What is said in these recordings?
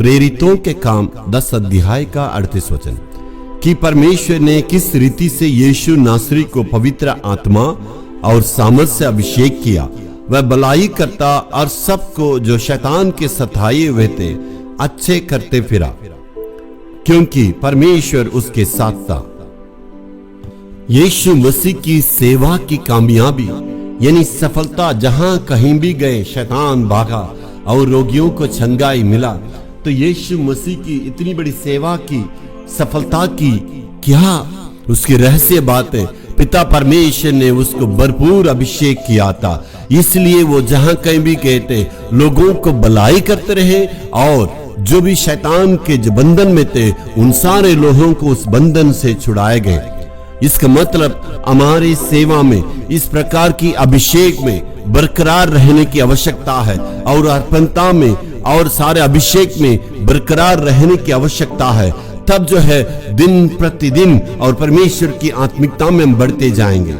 प्रेरितों के काम 10 अध्याय का 38 वचन कि परमेश्वर ने किस रीति से यीशु नासरी को पवित्र आत्मा और सामर्थ से अभिषेक किया। वह भलाई करता और सबको जो शैतान के सताए हुए थे अच्छे करते फिरा, क्योंकि परमेश्वर उसके साथ था। यीशु मसीह की सेवा की कामयाबी यानी सफलता, जहां कहीं भी गए शैतान भागा और रोगियों को चंगाई मिला। तो यीशु मसीह की इतनी बड़ी सेवा की सफलता की क्या उसकी रहस्य बात है। पिता परमेश्वर ने उसको भरपूर अभिषेक किया था, इसलिए वो जहां कहीं भी गए थे लोगों को भलाई करते रहे और जो भी शैतान के जो बंधन में थे उन सारे लोगों को उस बंधन से छुड़ाए गए। इसका मतलब हमारी सेवा में इस प्रकार की अभिषेक में बरकरार रहने की आवश्यकता है और अर्पणता में और सारे अभिषेक में बरकरार रहने की आवश्यकता है। तब जो है दिन प्रतिदिन और परमेश्वर की आत्मिकता में हम बढ़ते जाएंगे।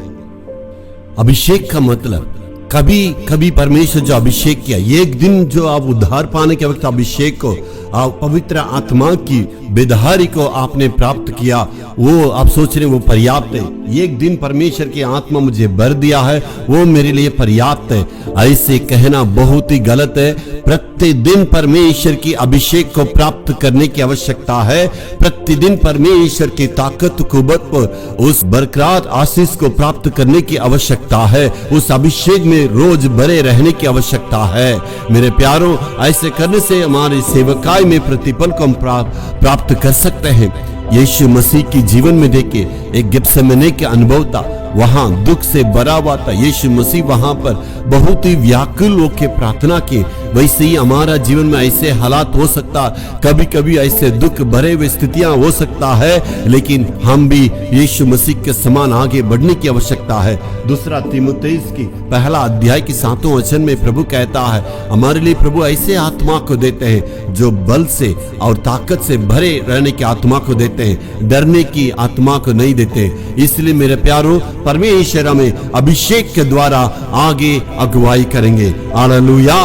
अभिषेक का मतलब कभी कभी परमेश्वर जो अभिषेक किया, एक दिन जो आप उद्धार पाने के वक्त अभिषेक को आप पवित्र आत्मा की बेदहारी को आपने प्राप्त किया, वो आप सोच रहे वो पर्याप्त है। एक दिन परमेश्वर की आत्मा मुझे भर दिया है वो मेरे लिए पर्याप्त है, ऐसे कहना बहुत ही गलत है। प्रतिदिन परमेश्वर की अभिषेक को प्राप्त करने की आवश्यकता है। प्रतिदिन परमेश्वर की ताकत कुवत पर उस बरकरार आशीष को प्राप्त करने की आवश्यकता है। उस अभिषेक में रोज भरे रहने की आवश्यकता है। मेरे प्यारों, ऐसे करने से हमारी सेवकाई में प्रतिफल को हम प्राप्त कर सकते हैं। यीशु मसीह की जीवन में देखे एक गेत्सेमने के अनुभव था, वहां दुख से भरा हुआ था। यीशु मसीह वहां पर बहुत ही व्याकुल होकर प्रार्थना की। वैसे ही हमारा जीवन में ऐसे हालात हो सकता, कभी कभी ऐसे दुख भरे हुए स्थितियां हो सकता है, लेकिन हम भी यीशु मसीह के समान आगे बढ़ने की आवश्यकता है। दूसरा तीमुथियुस की 1 अध्याय की 7वें वचन में प्रभु कहता है, हमारे लिए प्रभु ऐसे आत्मा को देते हैं जो बल से और ताकत से भरे रहने की आत्मा को देते हैं, डरने की आत्मा को नहीं देते। इसलिए मेरे प्यारों, परमेश्वर हमें अभिषेक के द्वारा आगे अगुवाई करेंगे। Hallelujah,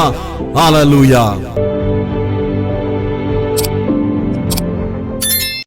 hallelujah.